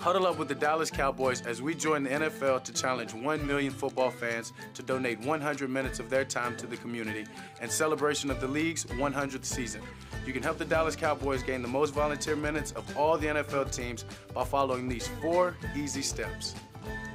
Huddle up with the Dallas Cowboys as we join the NFL to challenge 1 million football fans to donate 100 minutes of their time to the community in celebration of the league's 100th season. You can help the Dallas Cowboys gain the most volunteer minutes of all the NFL teams by following these 4 easy steps.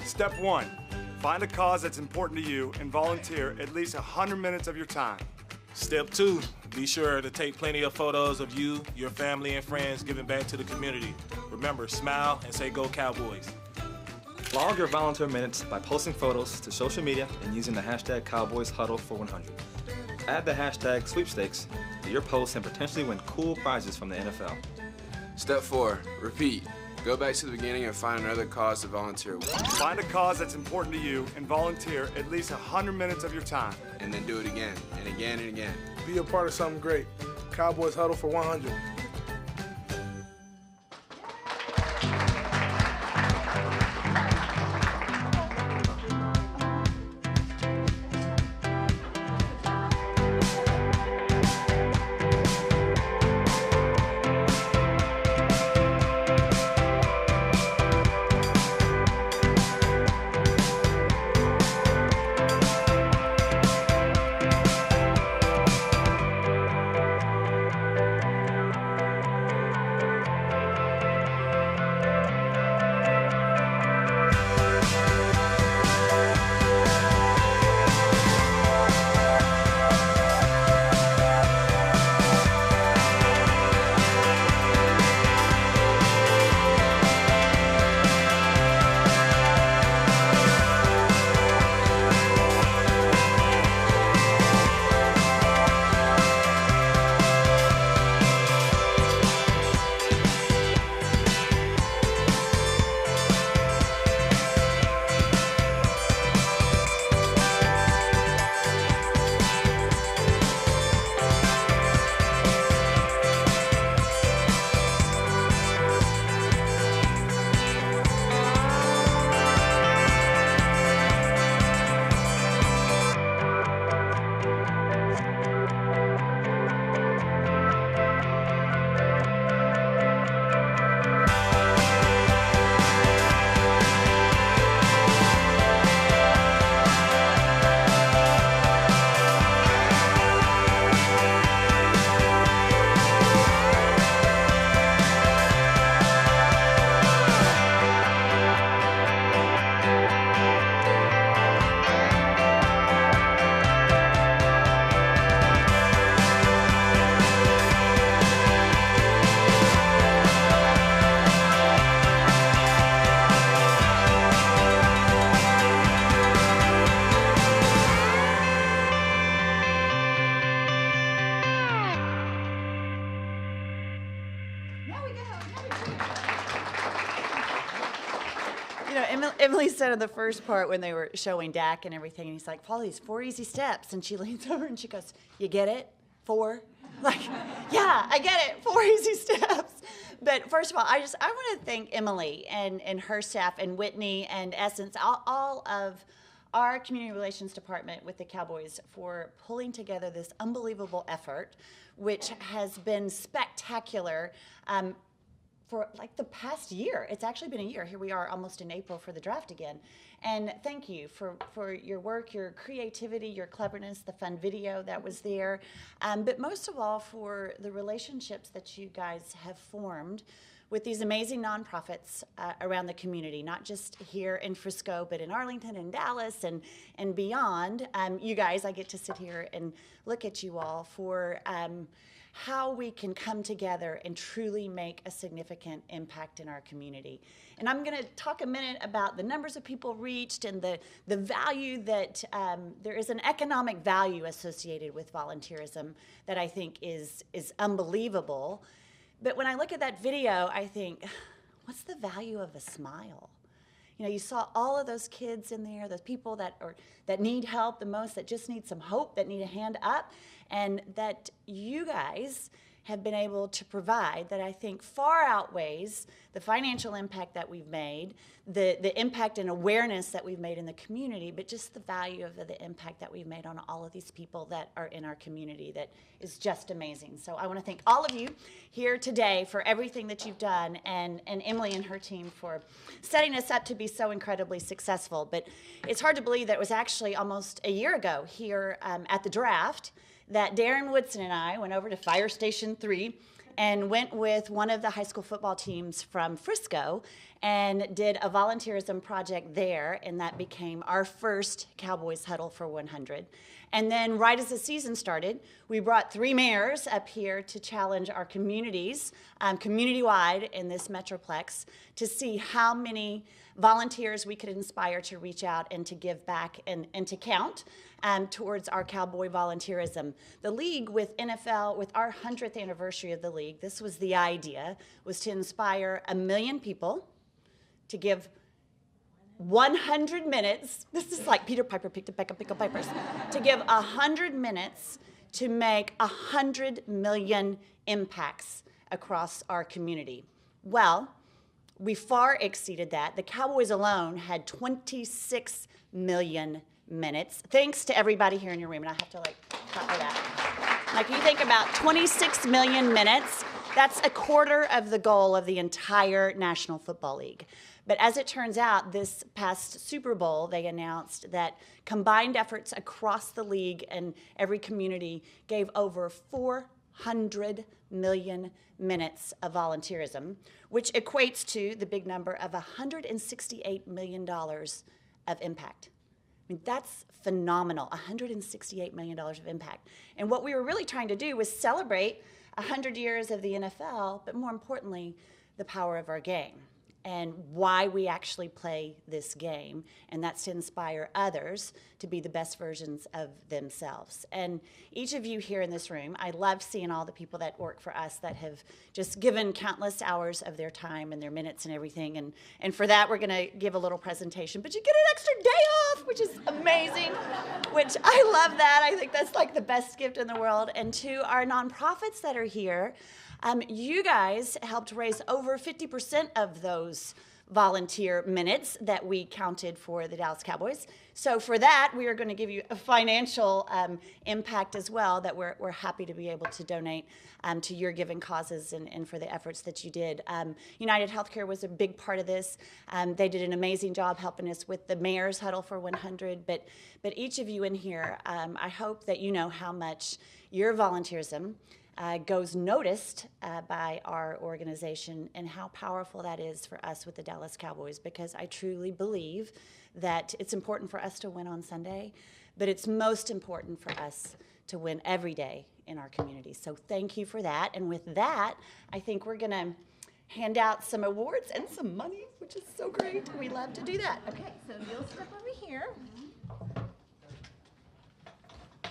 Step 1, find a cause that's important to you and volunteer at least 100 minutes of your time. Step 2, be sure to take plenty of photos of you, your family, and friends giving back to the community. Remember, smile and say, "Go Cowboys." Log your volunteer minutes by posting photos to social media and using the hashtag CowboysHuddleFor100. Add the hashtag sweepstakes to your posts and potentially win cool prizes from the NFL. Step 4, repeat. Go back to the beginning and find another cause to volunteer with. Find a cause that's important to you and volunteer at least 100 minutes of your time. And then do it again, and again, and again. Be a part of something great. Cowboys Huddle for 100. Emily said in the first part when they were showing Dak and everything, and he's like, follow these 4 easy steps. And she leans over and she goes, you get it? 4? Like, yeah, I get it. 4 easy steps. But first of all, I want to thank Emily and her staff and Whitney and Essence, all of our community relations department with the Cowboys for pulling together this unbelievable effort, which has been spectacular. For like the past year. It's actually been a year. Here we are almost in April for the draft again. And thank you for your work, your creativity, your cleverness, the fun video that was there. But most of all for the relationships that you guys have formed with these amazing nonprofits around the community, not just here in Frisco, but in Arlington and Dallas and beyond. You guys, I get to sit here and look at you all for how we can come together and truly make a significant impact in our community. And I'm going to talk a minute about the numbers of people reached and the value that there is an economic value associated with volunteerism that I think is unbelievable. But when I look at that video, I think, what's the value of a smile? You know, you saw all of those kids in there, those people that need help the most, that just need some hope, that need a hand up, and that you guys have been able to provide that I think far outweighs the financial impact that we've made, the impact and awareness that we've made in the community, but just the value of the impact that we've made on all of these people that are in our community that is just amazing. So I want to thank all of you here today for everything that you've done, and Emily and her team for setting us up to be so incredibly successful. But it's hard to believe that it was actually almost a year ago here at the draft that Darren Woodson and I went over to Fire Station 3 and went with one of the high school football teams from Frisco and did a volunteerism project there, and that became our first Cowboys Huddle for 100. And then right as the season started, we brought 3 mayors up here to challenge our communities, community-wide in this Metroplex, to see how many volunteers we could inspire to reach out and to give back and to count towards our Cowboy volunteerism. The league with NFL, with our 100th anniversary of the league, this was the idea, was to inspire 1 million people to give 100 minutes. This is like Peter Piper picked a peck of pickled peppers. To give 100 minutes to make 100 million impacts across our community. Well, we far exceeded that. The Cowboys alone had 26 million minutes. Thanks to everybody here in your room, and I have to clap for that. Like, you think about 26 million minutes, that's a quarter of the goal of the entire National Football League. But as it turns out, this past Super Bowl, they announced that combined efforts across the league and every community gave over 400 million minutes of volunteerism, which equates to the big number of $168 million of impact. I mean, that's phenomenal, $168 million of impact. And what we were really trying to do was celebrate 100 years of the NFL, but more importantly, the power of our game and why we actually play this game, and that's to inspire others to be the best versions of themselves. And each of you here in this room, I love seeing all the people that work for us that have just given countless hours of their time and their minutes and everything, and for that we're gonna give a little presentation, but you get an extra day off, which is amazing, which I love that. I think that's like the best gift in the world. And to our nonprofits that are here, you guys helped raise over 50% of those volunteer minutes that we counted for the Dallas Cowboys. So for that, we are going to give you a financial impact as well that we're happy to be able to donate to your given causes and for the efforts that you did. United Healthcare was a big part of this. They did an amazing job helping us with the Mayor's Huddle for 100. But each of you in here, I hope that you know how much your volunteerism goes noticed by our organization and how powerful that is for us with the Dallas Cowboys, because I truly believe that it's important for us to win on Sunday, but it's most important for us to win every day in our community. So thank you for that. And with that, I think we're going to hand out some awards and some money, which is so great. We love to do that. Okay, so you'll step over here.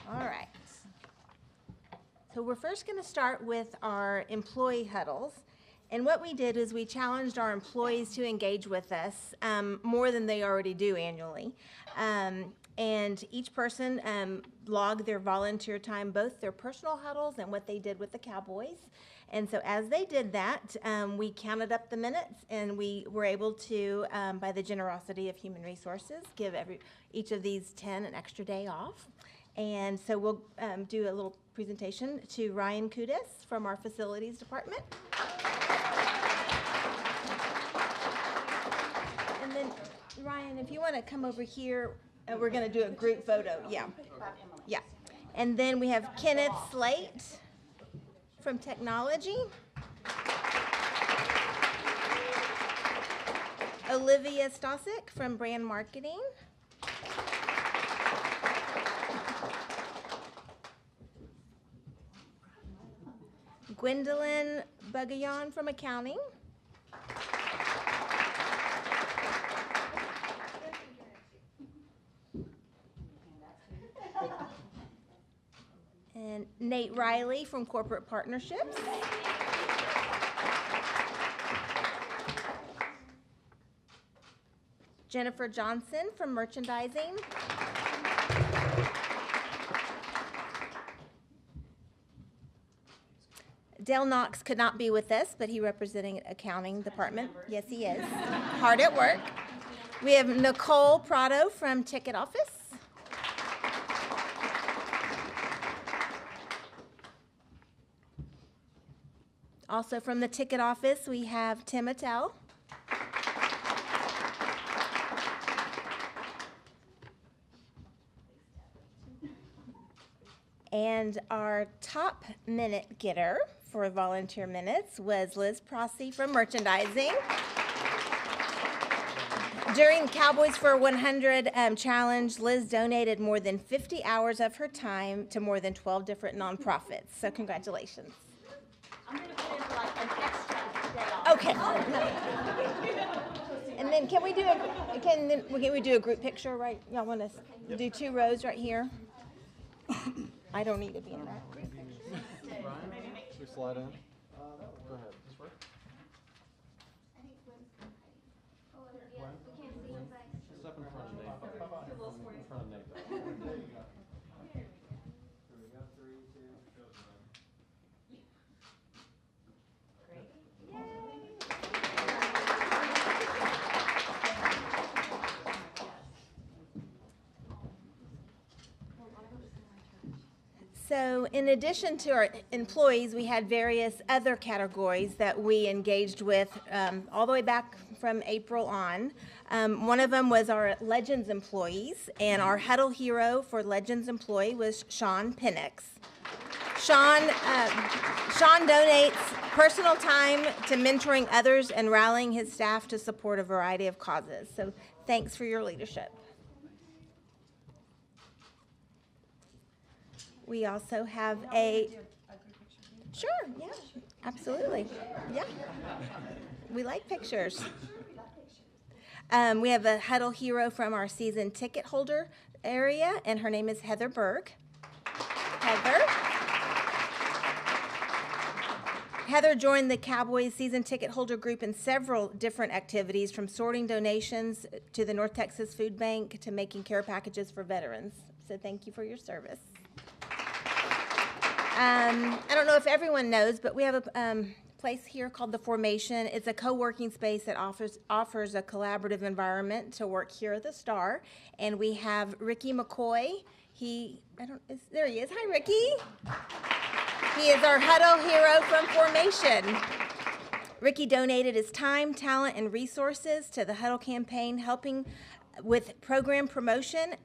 All right. So we're first going to start with our employee huddles. And what we did is we challenged our employees to engage with us more than they already do annually. And each person logged their volunteer time, both their personal huddles and what they did with the Cowboys. And so as they did that, we counted up the minutes, and we were able to, by the generosity of Human Resources, give each of these 10 an extra day off. And so we'll do a little presentation to Ryan Kudis from our facilities department. And then, Ryan, if you want to come over here, we're going to do a group photo. Yeah. Yeah. And then we have Kenneth Slate from technology. Olivia Stosic from brand marketing. Gwendolyn Bagayan from accounting. And Nate Riley from corporate partnerships. Jennifer Johnson from merchandising. Dale Knox could not be with us, but he representing accounting department. Yes, he is. Hard at work. We have Nicole Prado from ticket office. Also from the ticket office, we have Tim Attell. And our top minute getter for volunteer minutes was Liz Prossi from merchandising. During Cowboys for 100 challenge, Liz donated more than 50 hours of her time to more than 12 different nonprofits. So congratulations. I'm going to put in like an extra day off. Okay. And then can we do a group picture, right? Y'all want to do 2 rows right here? I don't need to be in that. Should we slide in? Go ahead. This work? Step in front of Nate. In front of Nate. There you go. Here we go. 3, 2. So in addition to our employees, we had various other categories that we engaged with all the way back from April on. One of them was our Legends employees, and our Huddle hero for Legends employee was Sean Penix. Sean donates personal time to mentoring others and rallying his staff to support a variety of causes. So thanks for your leadership. We also have Sure, yeah, absolutely. Yeah. We like pictures. We have a Huddle hero from our season ticket holder area, and her name is Heather Berg. Heather joined the Cowboys season ticket holder group in several different activities, from sorting donations to the North Texas Food Bank to making care packages for veterans. So thank you for your service. I don't know if everyone knows, but we have a place here called The Formation. It's a co-working space that offers a collaborative environment to work here at the Star. And we have Ricky McCoy. There he is. Hi, Ricky. He is our Huddle hero from Formation. Ricky donated his time, talent, and resources to the Huddle campaign, helping with program promotion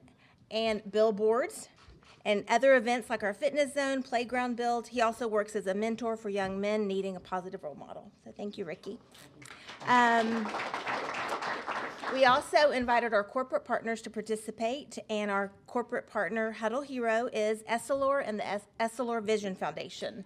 and billboards and other events like our fitness zone, playground build. He also works as a mentor for young men needing a positive role model. So thank you, Ricky. We also invited our corporate partners to participate, and our corporate partner Huddle hero is Essilor and the Essilor Vision Foundation.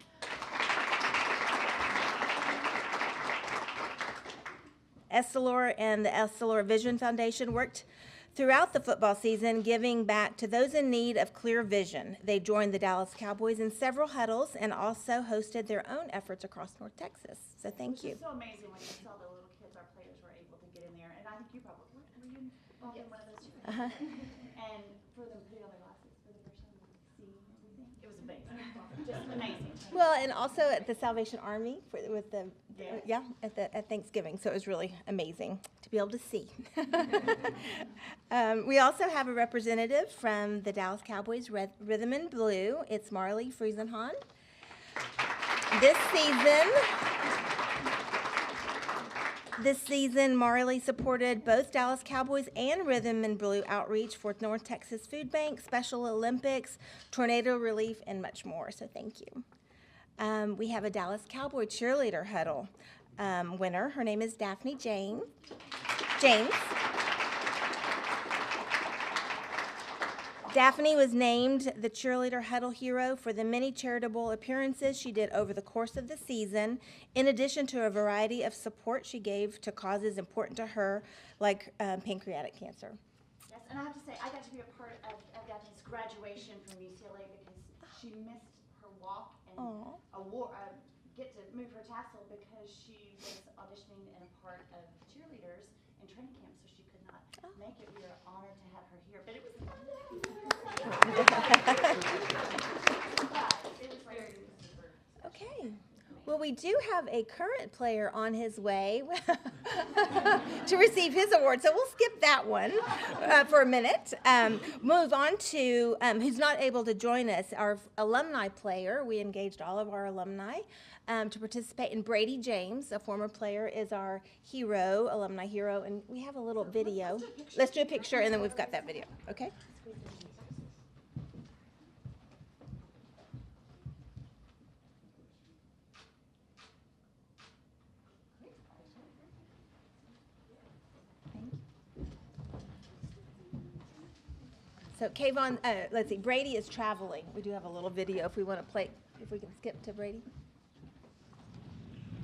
Essilor and the Essilor Vision Foundation worked throughout the football season, giving back to those in need of clear vision. They joined the Dallas Cowboys in several huddles and also hosted their own efforts across North Texas. So thank you. It's so amazing when you saw the little kids, our players were able to get in there. And I think you probably were you involved in one of those too? And for them putting on their glasses for the first time and seeing everything, it was amazing. Just amazing. Well, and also at the Salvation Army at Thanksgiving. So it was really amazing to be able to see. We also have a representative from the Dallas Cowboys Rhythm and Blue. It's Marley Friesenhahn. This season, Marley supported both Dallas Cowboys and Rhythm and Blue outreach for North Texas Food Bank, Special Olympics, tornado relief, and much more. So thank you. We have a Dallas Cowboy cheerleader huddle winner. Her name is Daphne James. Daphne was named the cheerleader huddle hero for the many charitable appearances she did over the course of the season, in addition to a variety of support she gave to causes important to her, like pancreatic cancer. Yes, and I have to say, I got to be a part of Daphne's graduation from UCLA because she missed her walk and get to move her tassel because she was auditioning and a part of cheerleaders in training camp, so she could not make it. We are honored to have her here, but it was fun. Okay. Well, we do have a current player on his way to receive his award, so we'll skip that one for a minute. Move on to who's not able to join us, our alumni player. We engaged all of our alumni to participate, and Brady James, a former player, is our hero, alumni hero, and we have a little video. Let's do a picture, and then we've got that video, okay? So Kayvon, let's see, Brady is traveling. We do have a little video if we want to play, if we can skip to Brady.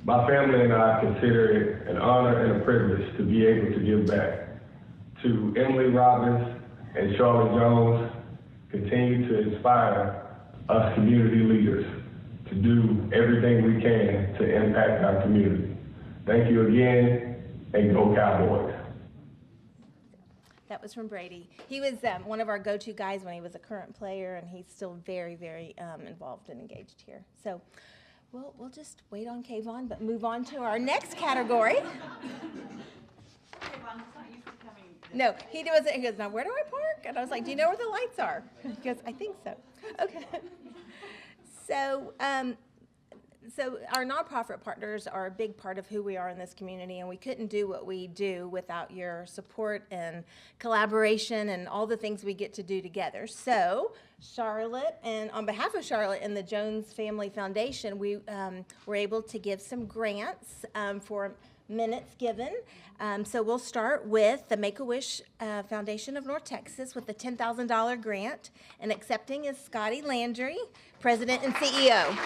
My family and I consider it an honor and a privilege to be able to give back. To Emily Robbins and Charlotte Jones, continue to inspire us community leaders to do everything we can to impact our community. Thank you again, and go Cowboys. That was from Brady. He was one of our go-to guys when he was a current player, and he's still very, very involved and engaged here. So we'll just wait on Kayvon, but move on to our next category. No, he wasn't. He goes, now where do I park? And I was like, do you know where the lights are? He goes, I think so. Okay. So our nonprofit partners are a big part of who we are in this community, and we couldn't do what we do without your support and collaboration and all the things we get to do together. So Charlotte, and on behalf of Charlotte and the Jones Family Foundation, we were able to give some grants for minutes given. So we'll start with the Make-A-Wish Foundation of North Texas with the $10,000 grant, and accepting is Scotty Landry, President and CEO.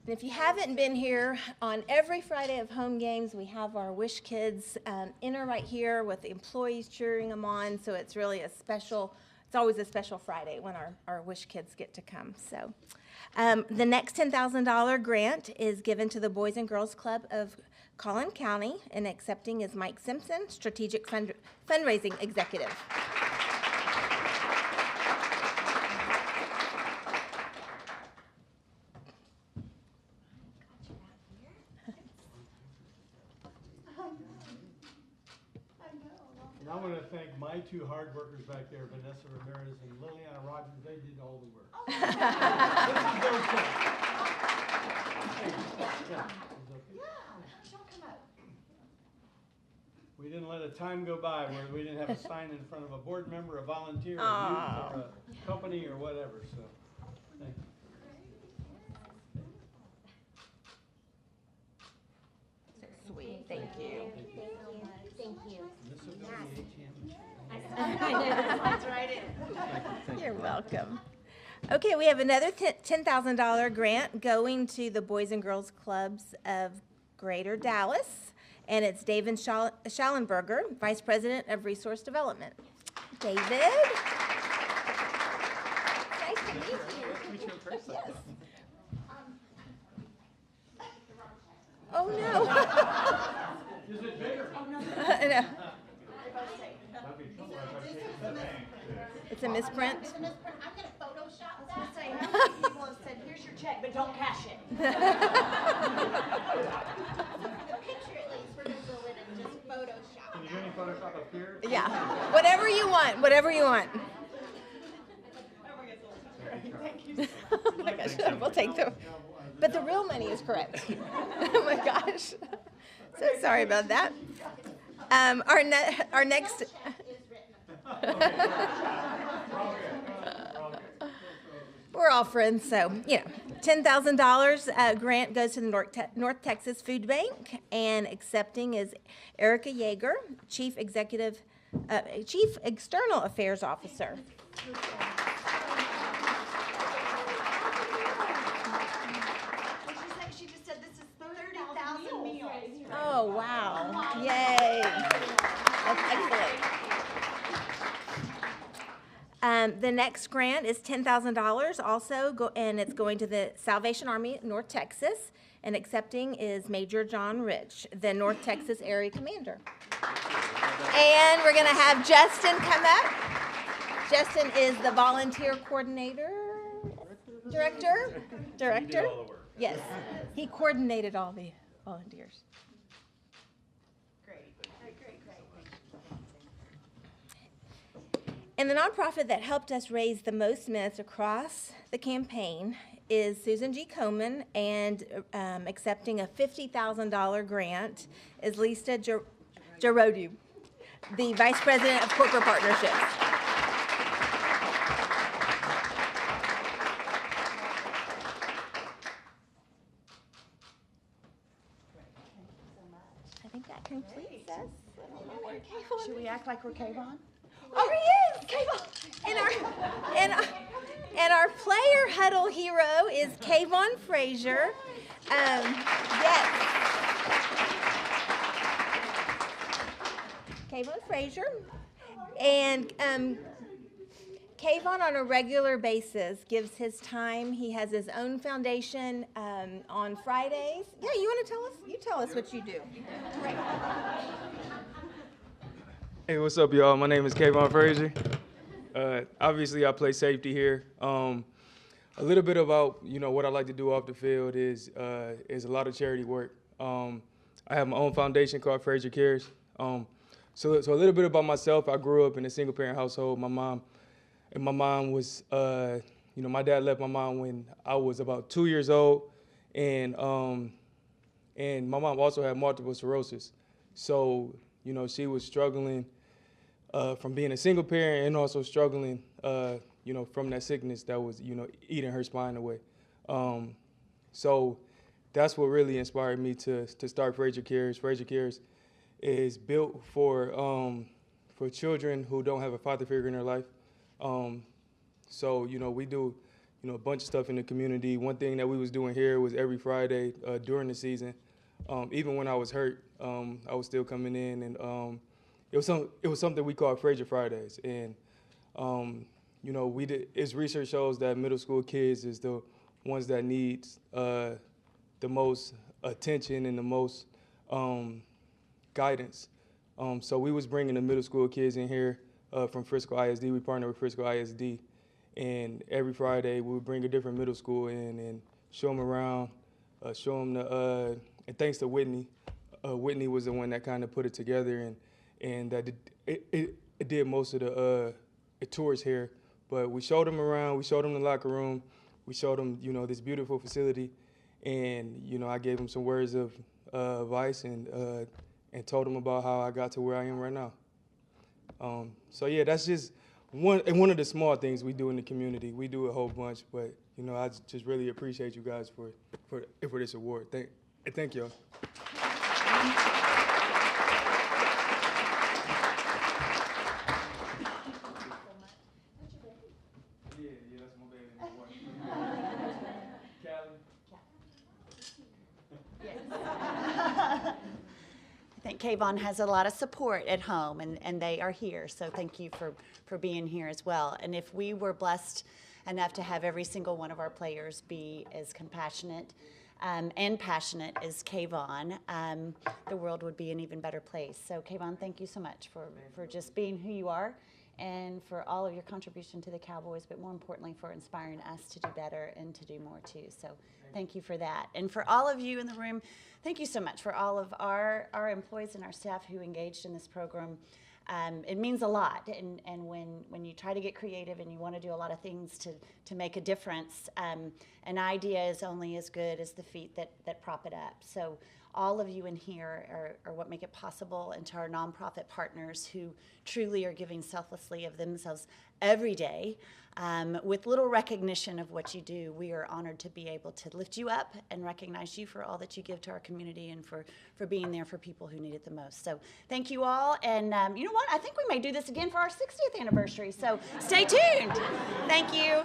And if you haven't been here, on every Friday of home games, we have our Wish Kids enter right here with the employees cheering them on. So it's really a special, it's always a special Friday when our Wish Kids get to come. So the next $10,000 grant is given to the Boys and Girls Club of Collin County, and accepting is Mike Simpson, Strategic Fundraising Executive. I want to thank my two hard workers back there, Vanessa Ramirez and Liliana Rogers. They did all the work. This is their check. We didn't let a time go by where we didn't have a sign in front of a board member, a volunteer, a youth, or a company, or whatever. So, thank you. Sweet, thank you. Thank you. That's right. You're welcome. Okay, we have another $10,000 grant going to the Boys and Girls Clubs of Greater Dallas, and it's David Schallenberger, Vice President of Resource Development. David. Nice to meet you. Meet you in person. Yes. Oh no. Is it bigger? No. It's a misprint. It's a misprint. I'm going to Photoshop that. People have said, here's your check, but don't cash it. The picture, at least, we're going to go in and just Photoshop. Can you do any Photoshop up here? Yeah. Whatever you want. Whatever you want. Oh my gosh, we'll take them. But the real money is correct. Oh my gosh. So sorry about that. Our next. We're all friends, so, you know. $10,000 grant goes to the North Texas Food Bank, and accepting is Erica Yeager, Chief External Affairs Officer. She just said this is 30,000 meals. Oh, wow. Yay. That's excellent. The next grant is $10,000 also, and it's going to the Salvation Army of North Texas, and accepting is Major John Rich, the North Texas Area Commander. And we're going to have Justin come up. Justin is the volunteer coordinator, director. He did all the work. Yes, he coordinated all the volunteers. And the nonprofit that helped us raise the most minutes across the campaign is Susan G. Komen, and accepting a $50,000 grant is Lisa Jarodu, the Vice President of Corporate Partnerships. I think that completes us. Should we act like we're Kayvon? Oh, he is! Kayvon. And our player huddle hero is Kayvon Frazier. Yes. Kayvon Frazier. And Kayvon on a regular basis gives his time. He has his own foundation on Fridays. Yeah, you want to tell us? You tell us what you do. Right. Hey, what's up, y'all? My name is Kayvon Frazier. Obviously, I play safety here. A little bit about what I like to do off the field is a lot of charity work. I have my own foundation called Frazier Cares. So a little bit about myself. I grew up in a single-parent household. My mom was, my dad left my mom when I was about 2 years old, and my mom also had multiple sclerosis. So she was struggling from being a single parent and also struggling, from that sickness that was, eating her spine away. So that's what really inspired me to start Frazier Cares. Frazier Cares is built for children who don't have a father figure in their life. So we do, a bunch of stuff in the community. One thing that we was doing here was every Friday during the season. Even when I was hurt, I was still coming in, and it was something we called Frazier Fridays. And its research shows that middle school kids is the ones that need the most attention and the most guidance. So we was bringing the middle school kids in here from Frisco ISD. We partner with Frisco ISD, and every Friday we would bring a different middle school in and show them around, show them the. And thanks to Whitney, Whitney was the one that kind of put it together, and that it did most of the tours here. But we showed them around, we showed them the locker room, we showed them this beautiful facility, and I gave them some words of advice and told them about how I got to where I am right now. So yeah, that's just one of the small things we do in the community. We do a whole bunch, but I just really appreciate you guys for this award. Thank y'all. Yeah, that's my baby. I think Kayvon has a lot of support at home, and they are here, so thank you for being here as well. And if we were blessed enough to have every single one of our players be as compassionate and passionate as Kayvon, the world would be an even better place. So Kayvon, thank you so much for just being who you are and for all of your contribution to the Cowboys, but more importantly for inspiring us to do better and to do more too. So thank you for that. And for all of you in the room, thank you so much for all of our employees and our staff who engaged in this program. It means a lot, and when you try to get creative and you want to do a lot of things to make a difference, an idea is only as good as the feet that prop it up. So all of you in here are what make it possible, and to our nonprofit partners who truly are giving selflessly of themselves every day with little recognition of what you do. We are honored to be able to lift you up and recognize you for all that you give to our community and for being there for people who need it the most. So thank you all, and you know what? I think we may do this again for our 60th anniversary, so stay tuned. Thank you.